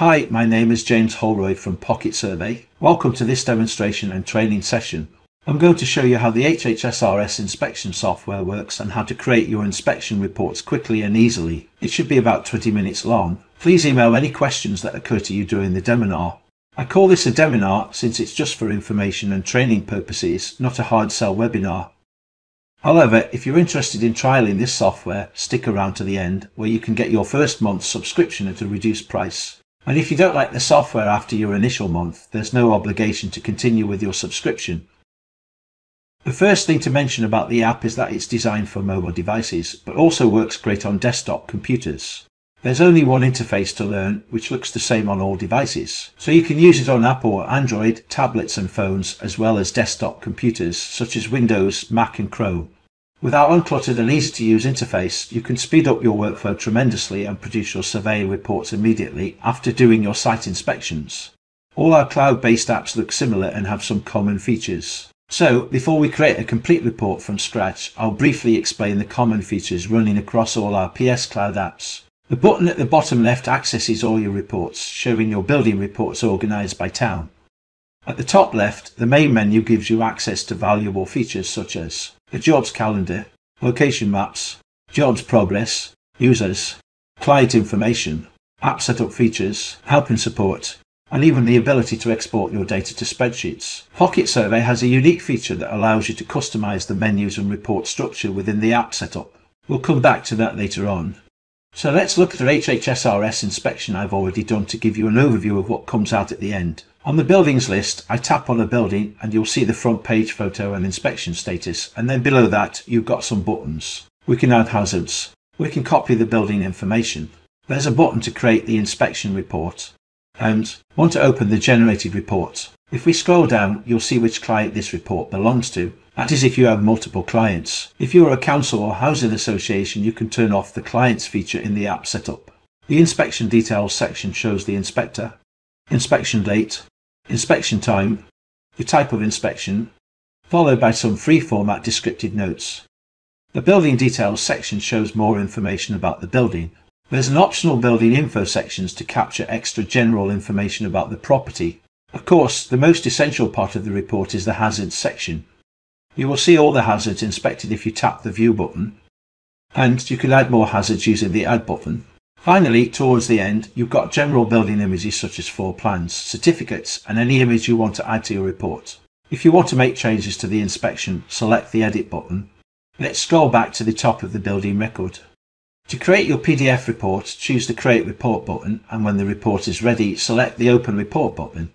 Hi, my name is James Holroyd from Pocket Survey. Welcome to this demonstration and training session. I'm going to show you how the HHSRS Inspection Software works and how to create your inspection reports quickly and easily. It should be about 20 minutes long. Please email any questions that occur to you during the webinar. I call this a webinar since it's just for information and training purposes, not a hard sell webinar. However, if you're interested in trialing this software, stick around to the end where you can get your first month's subscription at a reduced price. And if you don't like the software after your initial month, there's no obligation to continue with your subscription. The first thing to mention about the app is that it's designed for mobile devices, but also works great on desktop computers. There's only one interface to learn, which looks the same on all devices. So you can use it on Apple or Android, tablets and phones, as well as desktop computers such as Windows, Mac and Chrome. With our uncluttered and easy to use interface, you can speed up your workflow tremendously and produce your survey reports immediately after doing your site inspections. All our cloud-based apps look similar and have some common features. So, before we create a complete report from scratch, I'll briefly explain the common features running across all our PS Cloud apps. The button at the bottom left accesses all your reports, showing your building reports organised by town. At the top left, the main menu gives you access to valuable features such as the jobs calendar, location maps, jobs progress, users, client information, app setup features, help and support, and even the ability to export your data to spreadsheets. Pocket Survey has a unique feature that allows you to customize the menus and report structure within the app setup. We'll come back to that later on. So let's look at the HHSRS inspection I've already done to give you an overview of what comes out at the end. On the buildings list, I tap on a building and you'll see the front page photo and inspection status, and then below that you've got some buttons. We can add hazards. We can copy the building information. There's a button to create the inspection report. And want to open the generated report. If we scroll down, you'll see which client this report belongs to. That is if you have multiple clients. If you're a council or housing association, you can turn off the clients feature in the app setup. The inspection details section shows the inspector, inspection date, inspection time, the type of inspection, followed by some free format descriptive notes. The building details section shows more information about the building. There's an optional building info sections to capture extra general information about the property. Of course, the most essential part of the report is the hazards section. You will see all the hazards inspected if you tap the View button, and you can add more hazards using the Add button. Finally, towards the end, you've got general building images such as floor plans, certificates, and any image you want to add to your report. If you want to make changes to the inspection, select the Edit button. Let's scroll back to the top of the building record. To create your PDF report, choose the Create Report button, and when the report is ready, select the Open Report button.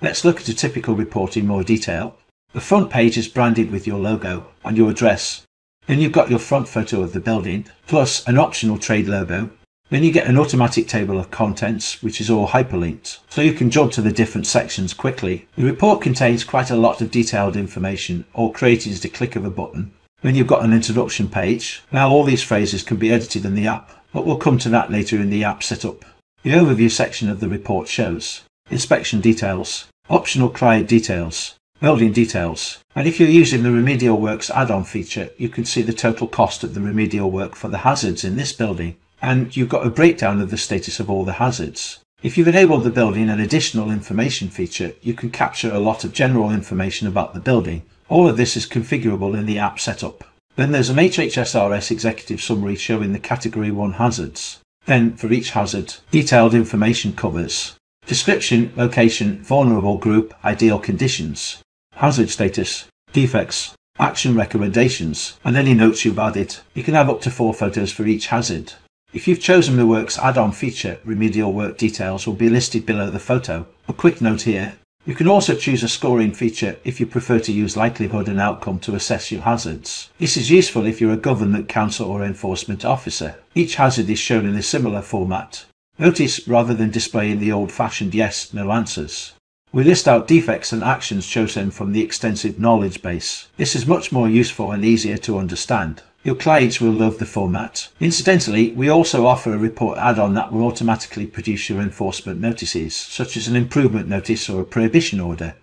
Let's look at a typical report in more detail. The front page is branded with your logo and your address. Then you've got your front photo of the building, plus an optional trade logo. Then you get an automatic table of contents, which is all hyperlinked, so you can jump to the different sections quickly. The report contains quite a lot of detailed information, all created at a click of a button. Then you've got an introduction page. Now all these phrases can be edited in the app, but we'll come to that later in the app setup. The overview section of the report shows inspection details, optional client details, building details, and if you're using the Remedial Works add-on feature, you can see the total cost of the remedial work for the hazards in this building, and you've got a breakdown of the status of all the hazards. If you've enabled the building and additional information feature, you can capture a lot of general information about the building. All of this is configurable in the app setup. Then there's an HHSRS executive summary showing the Category 1 hazards. Then, for each hazard, detailed information covers description, location, vulnerable group, ideal conditions, hazard status, defects, action recommendations, and any notes you've added. You can have up to 4 photos for each hazard. If you've chosen the Works add-on feature, remedial work details will be listed below the photo. A quick note here. You can also choose a scoring feature if you prefer to use likelihood and outcome to assess your hazards. This is useful if you're a government, council or enforcement officer. Each hazard is shown in a similar format. Notice, rather than displaying the old-fashioned yes, no answers, we list out defects and actions chosen from the extensive knowledge base. This is much more useful and easier to understand. Your clients will love the format. Incidentally, we also offer a report add-on that will automatically produce your enforcement notices, such as an improvement notice or a prohibition order.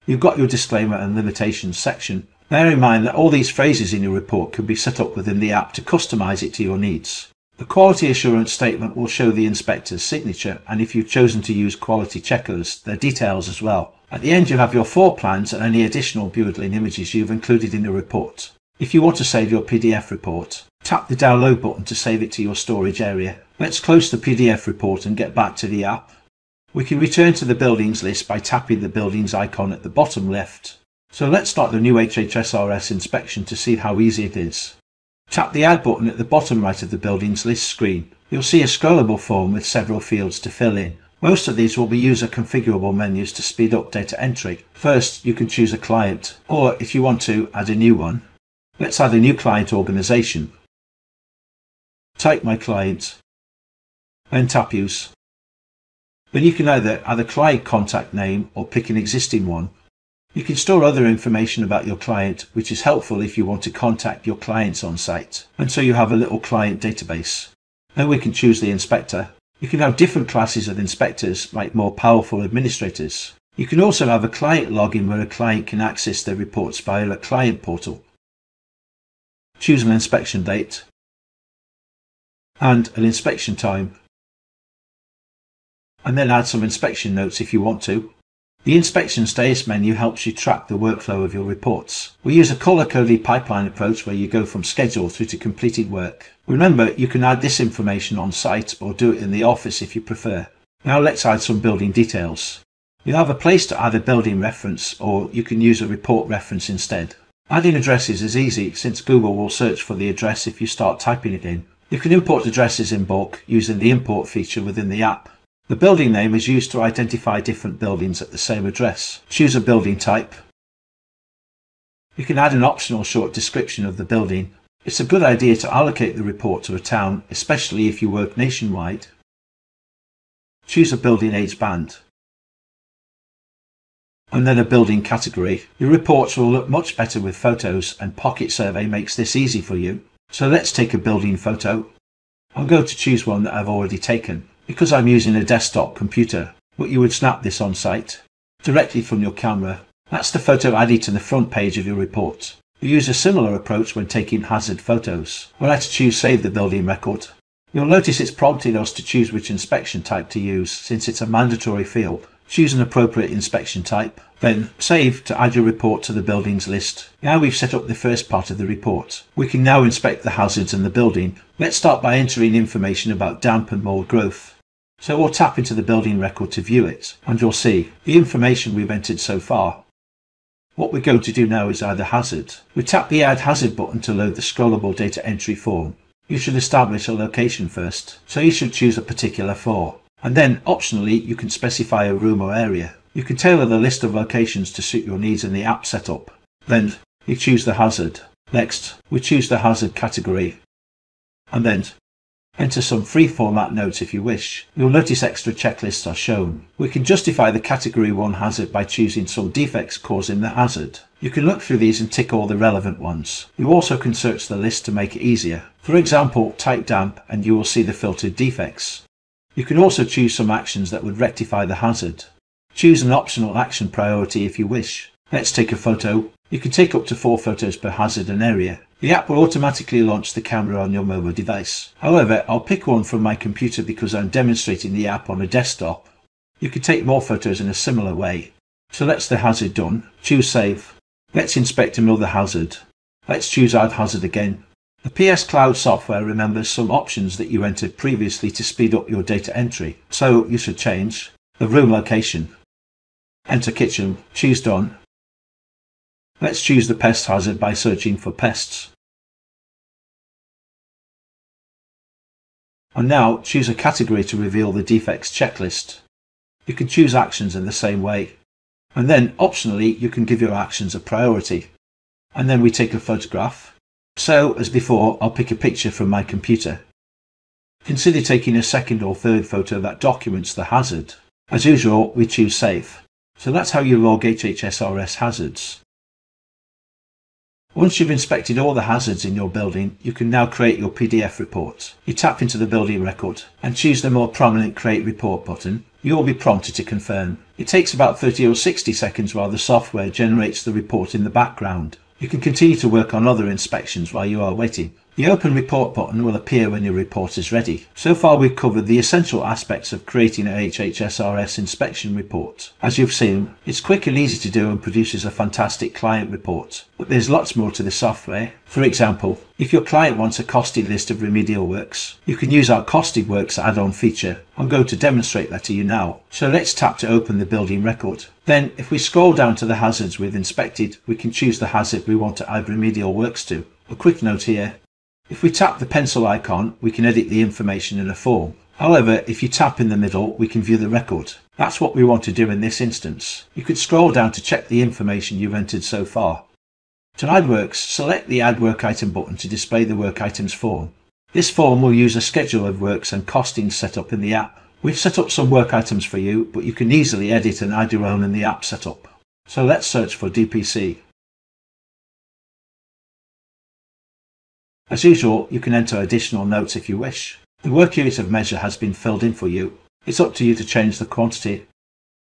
You've got your disclaimer and limitations section. Bear in mind that all these phrases in your report can be set up within the app to customize it to your needs. The quality assurance statement will show the inspector's signature, and if you've chosen to use quality checkers, their details as well. At the end you have your floor plans and any additional Building images you've included in the report. If you want to save your PDF report, tap the download button to save it to your storage area. Let's close the PDF report and get back to the app. We can return to the buildings list by tapping the buildings icon at the bottom left. So let's start the new HHSRS inspection to see how easy it is. Tap the Add button at the bottom right of the buildings list screen. You'll see a scrollable form with several fields to fill in. Most of these will be user configurable menus to speed up data entry. First, you can choose a client, or if you want to, add a new one. Let's add a new client organization. Type my client, then tap Use. Then you can either add a client contact name or pick an existing one. You can store other information about your client, which is helpful if you want to contact your clients on site, and so you have a little client database. Then we can choose the inspector. You can have different classes of inspectors, like more powerful administrators. You can also have a client login where a client can access their reports via a client portal. Choose an inspection date and an inspection time, and then add some inspection notes if you want to. The inspection status menu helps you track the workflow of your reports. We use a color-coded pipeline approach where you go from schedule through to completed work. Remember, you can add this information on site or do it in the office if you prefer. Now let's add some building details. You have a place to add a building reference, or you can use a report reference instead. Adding addresses is easy since Google will search for the address if you start typing it in. You can import addresses in bulk using the import feature within the app. The building name is used to identify different buildings at the same address. Choose a building type. You can add an optional short description of the building. It's a good idea to allocate the report to a town, especially if you work nationwide. Choose a building age band, and then a building category. Your reports will look much better with photos, and Pocket Survey makes this easy for you. So let's take a building photo. I'm going to choose one that I've already taken. Because I'm using a desktop computer, but you would snap this on site, directly from your camera. That's the photo added to the front page of your report. We use a similar approach when taking hazard photos. When I choose Save the Building Record, you'll notice it's prompting us to choose which inspection type to use, since it's a mandatory field. Choose an appropriate inspection type, then Save to add your report to the buildings list. Now we've set up the first part of the report. We can now inspect the hazards in the building. Let's start by entering information about damp and mold growth. So we'll tap into the building record to view it, and you'll see the information we've entered so far. What we're going to do now is add a hazard. We tap the Add Hazard button to load the scrollable data entry form. You should establish a location first, so you should choose a particular floor. And then, optionally, you can specify a room or area. You can tailor the list of locations to suit your needs in the app setup. Then, you choose the hazard. Next, we choose the hazard category. And then, enter some free format notes if you wish. You'll notice extra checklists are shown. We can justify the Category 1 hazard by choosing some defects causing the hazard. You can look through these and tick all the relevant ones. You also can search the list to make it easier. For example, type damp and you will see the filtered defects. You can also choose some actions that would rectify the hazard. Choose an optional action priority if you wish. Let's take a photo. You can take up to 4 photos per hazard and area. The app will automatically launch the camera on your mobile device. However, I'll pick one from my computer because I'm demonstrating the app on a desktop. You can take more photos in a similar way. So that's the hazard done. Choose Save. Let's inspect another hazard. Let's choose Add Hazard again. The PS Cloud software remembers some options that you entered previously to speed up your data entry. So you should change the room location. Enter kitchen. Choose Done. Let's choose the pest hazard by searching for pests. And now choose a category to reveal the defects checklist. You can choose actions in the same way. And then optionally you can give your actions a priority. And then we take a photograph. So as before, I'll pick a picture from my computer. Consider taking a second or third photo that documents the hazard. As usual, we choose Save. So that's how you log HHSRS hazards. Once you've inspected all the hazards in your building, you can now create your PDF report. You tap into the building record and choose the more prominent Create Report button. You will be prompted to confirm. It takes about 30 or 60 seconds while the software generates the report in the background. You can continue to work on other inspections while you are waiting. The Open Report button will appear when your report is ready. So far we've covered the essential aspects of creating a HHSRS inspection report. As you've seen, it's quick and easy to do and produces a fantastic client report. But there's lots more to the software. For example, if your client wants a costed list of remedial works, you can use our costed works add-on feature. I'm going to demonstrate that to you now. So let's tap to open the building record. Then if we scroll down to the hazards we've inspected, we can choose the hazard we want to add remedial works to. A quick note here. If we tap the pencil icon, we can edit the information in a form. However, if you tap in the middle, we can view the record. That's what we want to do in this instance. You could scroll down to check the information you've entered so far. To add works, select the Add Work Item button to display the work items form. This form will use a schedule of works and costings set up in the app. We've set up some work items for you, but you can easily edit and add your own in the app setup. So let's search for DPC. As usual, you can enter additional notes if you wish. The work unit of measure has been filled in for you. It's up to you to change the quantity.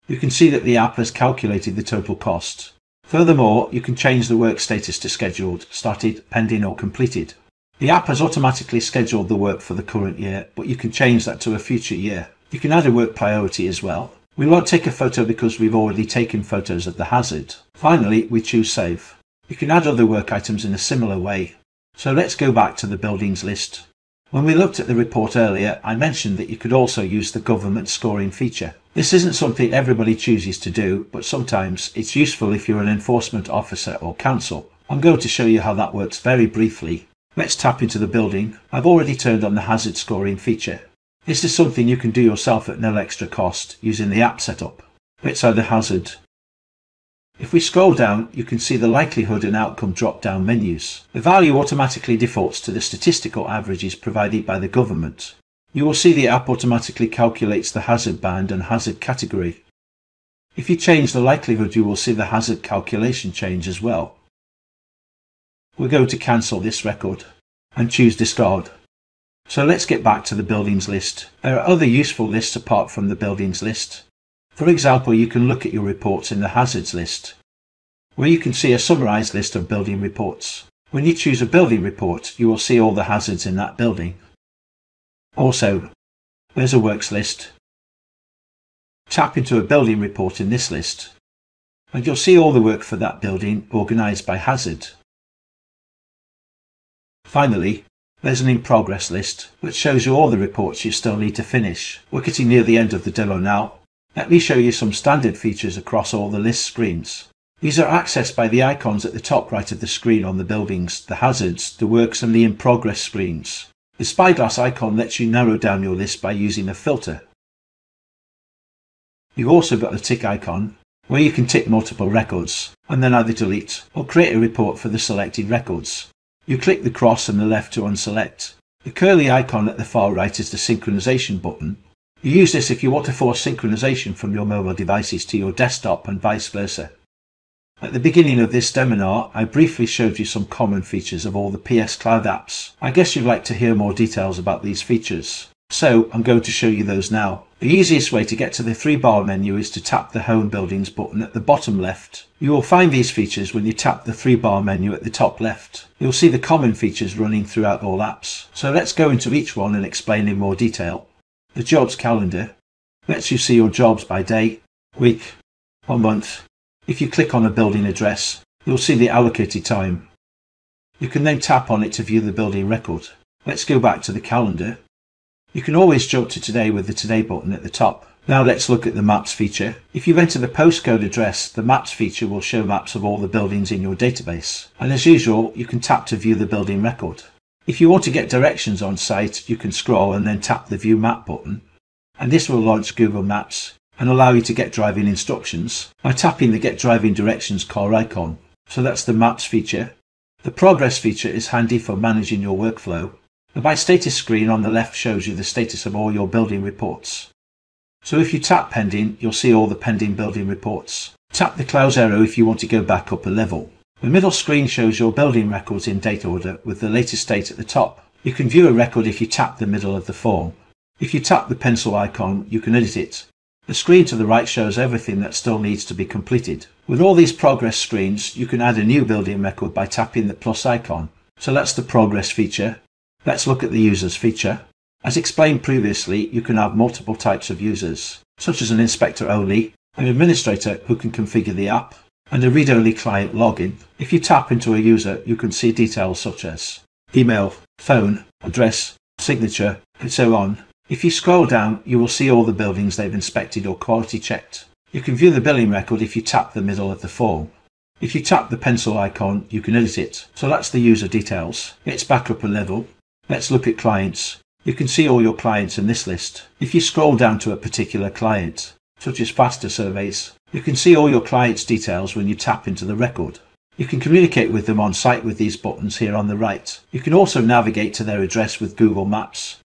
You can see that the app has calculated the total cost. Furthermore, you can change the work status to scheduled, started, pending or completed. The app has automatically scheduled the work for the current year, but you can change that to a future year. You can add a work priority as well. We won't take a photo because we've already taken photos of the hazard. Finally, we choose Save. You can add other work items in a similar way. So let's go back to the buildings list. When we looked at the report earlier, I mentioned that you could also use the government scoring feature. This isn't something everybody chooses to do, but sometimes it's useful if you're an enforcement officer or council. I'm going to show you how that works very briefly. Let's tap into the building. I've already turned on the hazard scoring feature. This is something you can do yourself at no extra cost using the app setup. Let's add a hazard. If we scroll down, you can see the likelihood and outcome drop-down menus. The value automatically defaults to the statistical averages provided by the government. You will see the app automatically calculates the hazard band and hazard category. If you change the likelihood, you will see the hazard calculation change as well. We're going to cancel this record and choose discard. So let's get back to the buildings list. There are other useful lists apart from the buildings list. For example, you can look at your reports in the hazards list, where you can see a summarized list of building reports. When you choose a building report, you will see all the hazards in that building. Also, there's a works list. Tap into a building report in this list, and you'll see all the work for that building organized by hazard. Finally, there's an in progress list, which shows you all the reports you still need to finish. We're getting near the end of the demo now. Let me show you some standard features across all the list screens. These are accessed by the icons at the top right of the screen on the buildings, the hazards, the works and the in progress screens. The spyglass icon lets you narrow down your list by using a filter. You've also got the tick icon, where you can tick multiple records, and then either delete or create a report for the selected records. You click the cross on the left to unselect. The curly icon at the far right is the synchronization button. You use this if you want to force synchronization from your mobile devices to your desktop and vice versa. At the beginning of this seminar, I briefly showed you some common features of all the PS Cloud apps. I guess you'd like to hear more details about these features. So I'm going to show you those now. The easiest way to get to the 3-bar menu is to tap the Home Buildings button at the bottom left. You will find these features when you tap the 3-bar menu at the top left. You'll see the common features running throughout all apps. So let's go into each one and explain in more detail. The Jobs Calendar lets you see your jobs by day, week, or month. If you click on a building address, you'll see the allocated time. You can then tap on it to view the building record. Let's go back to the calendar. You can always jump to today with the Today button at the top. Now let's look at the Maps feature. If you enter the postcode address, the Maps feature will show maps of all the buildings in your database. And as usual, you can tap to view the building record. If you want to get directions on site, you can scroll and then tap the View Map button. And this will launch Google Maps and allow you to get driving instructions by tapping the Get Driving Directions car icon. So that's the Maps feature. The Progress feature is handy for managing your workflow. The My Status screen on the left shows you the status of all your building reports. So if you tap Pending, you'll see all the pending building reports. Tap the cloud arrow if you want to go back up a level. The middle screen shows your building records in date order with the latest date at the top. You can view a record if you tap the middle of the form. If you tap the pencil icon, you can edit it. The screen to the right shows everything that still needs to be completed. With all these progress screens, you can add a new building record by tapping the plus icon. So that's the progress feature. Let's look at the users feature. As explained previously, you can have multiple types of users, such as an inspector only, an administrator who can configure the app, and a read-only client login. If you tap into a user, you can see details such as email, phone, address, signature, and so on. If you scroll down, you will see all the buildings they've inspected or quality checked. You can view the billing record if you tap the middle of the form. If you tap the pencil icon, you can edit it. So that's the user details. Let's back up a level. Let's look at clients. You can see all your clients in this list. If you scroll down to a particular client, such as Faster Surveys, you can see all your clients' details when you tap into the record. You can communicate with them on site with these buttons here on the right. You can also navigate to their address with Google Maps.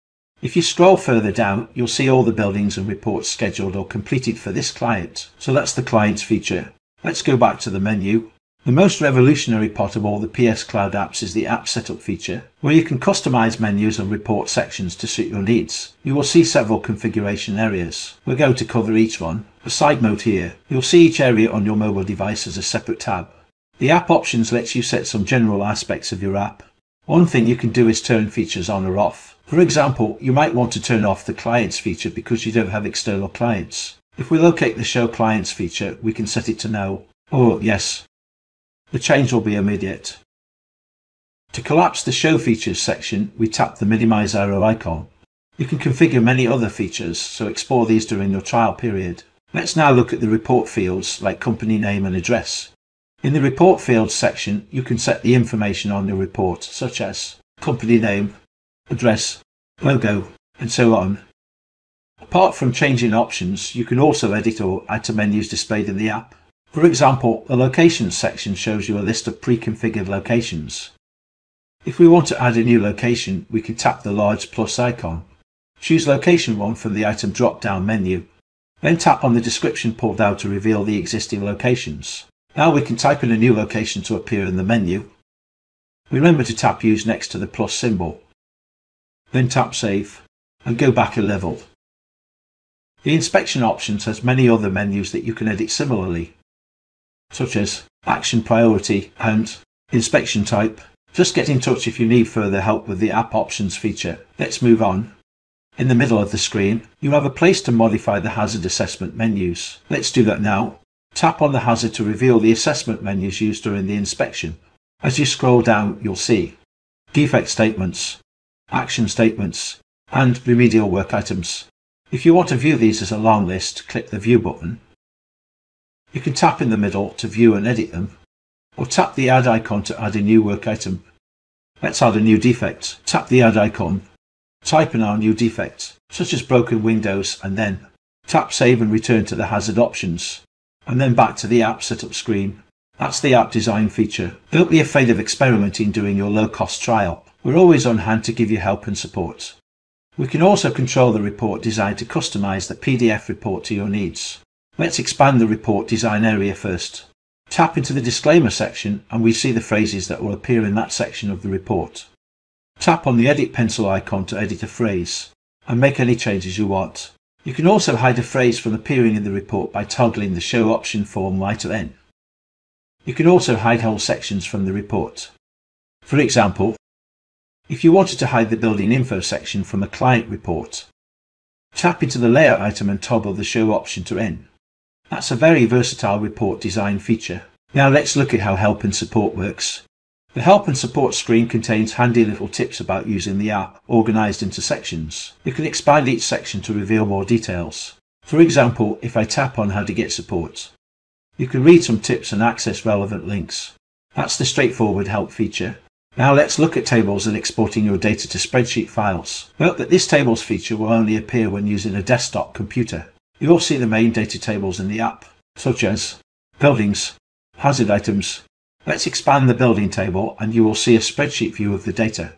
If you scroll further down, you'll see all the buildings and reports scheduled or completed for this client. So that's the clients feature. Let's go back to the menu. The most revolutionary part of all the PS Cloud apps is the App Setup feature, where you can customize menus and report sections to suit your needs. You will see several configuration areas. We're going to cover each one. A side note here, you'll see each area on your mobile device as a separate tab. The App Options lets you set some general aspects of your app. One thing you can do is turn features on or off. For example, you might want to turn off the Clients feature because you don't have external clients. If we locate the Show Clients feature, we can set it to no or yes. The change will be immediate. To collapse the Show Features section, we tap the minimize arrow icon. You can configure many other features, so explore these during your trial period. Let's now look at the report fields like company name and address. In the report fields section, you can set the information on your report, such as company name, address, logo, and so on. Apart from changing options, you can also edit or add to menus displayed in the app. For example, the Locations section shows you a list of pre-configured locations. If we want to add a new location, we can tap the large plus icon. Choose Location 1 from the item drop-down menu. Then tap on the description pulled out to reveal the existing locations. Now we can type in a new location to appear in the menu. Remember to tap Use next to the plus symbol. Then tap Save and go back a level. The Inspection Options has many other menus that you can edit similarly, such as Action Priority and Inspection Type. Just get in touch if you need further help with the App Options feature. Let's move on. In the middle of the screen, you have a place to modify the hazard assessment menus. Let's do that now. Tap on the hazard to reveal the assessment menus used during the inspection. As you scroll down, you'll see Defect Statements, Action Statements, and Remedial Work Items. If you want to view these as a long list, click the View button. You can tap in the middle to view and edit them, or tap the Add icon to add a new work item. Let's add a new defect. Tap the Add icon, type in our new defect, such as broken windows, and then tap Save and return to the hazard options, and then back to the App Setup screen. That's the App Design feature. Don't be afraid of experimenting during your low-cost trial. We're always on hand to give you help and support. We can also control the report design to customize the PDF report to your needs. Let's expand the report design area first. Tap into the disclaimer section and we see the phrases that will appear in that section of the report. Tap on the edit pencil icon to edit a phrase and make any changes you want. You can also hide a phrase from appearing in the report by toggling the Show Option form right at the end. You can also hide whole sections from the report. For example, if you wanted to hide the building info section from a client report, tap into the layout item and toggle the Show Option to end. That's a very versatile report design feature. Now let's look at how Help and Support works. The Help and Support screen contains handy little tips about using the app, organised into sections. You can expand each section to reveal more details. For example, if I tap on How to Get Support, you can read some tips and access relevant links. That's the straightforward Help feature. Now let's look at tables and exporting your data to spreadsheet files. Note that this Tables feature will only appear when using a desktop computer. You'll see the main data tables in the app, such as buildings, hazard items. Let's expand the building table and you will see a spreadsheet view of the data.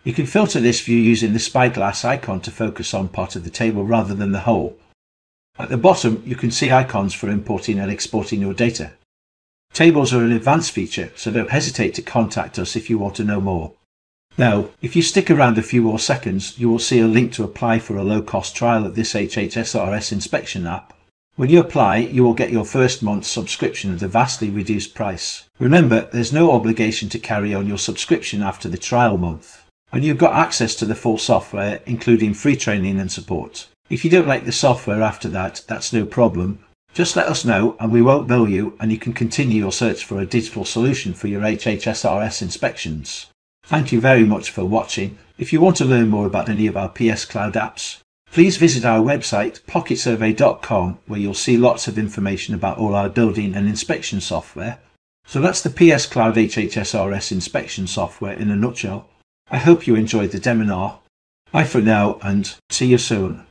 You can filter this view using the spyglass icon to focus on part of the table rather than the whole. At the bottom, you can see icons for importing and exporting your data. Tables are an advanced feature, so don't hesitate to contact us if you want to know more. Now, if you stick around a few more seconds, you will see a link to apply for a low-cost trial of this HHSRS inspection app. When you apply, you will get your first month's subscription at a vastly reduced price. Remember, there's no obligation to carry on your subscription after the trial month. And you've got access to the full software, including free training and support. If you don't like the software after that, that's no problem. Just let us know and we won't bill you, and you can continue your search for a digital solution for your HHSRS inspections. Thank you very much for watching. If you want to learn more about any of our PS Cloud apps, please visit our website pocketsurvey.com, where you'll see lots of information about all our building and inspection software. So that's the PS Cloud HHSRS Inspection Software in a nutshell. I hope you enjoyed the seminar. Bye for now and see you soon.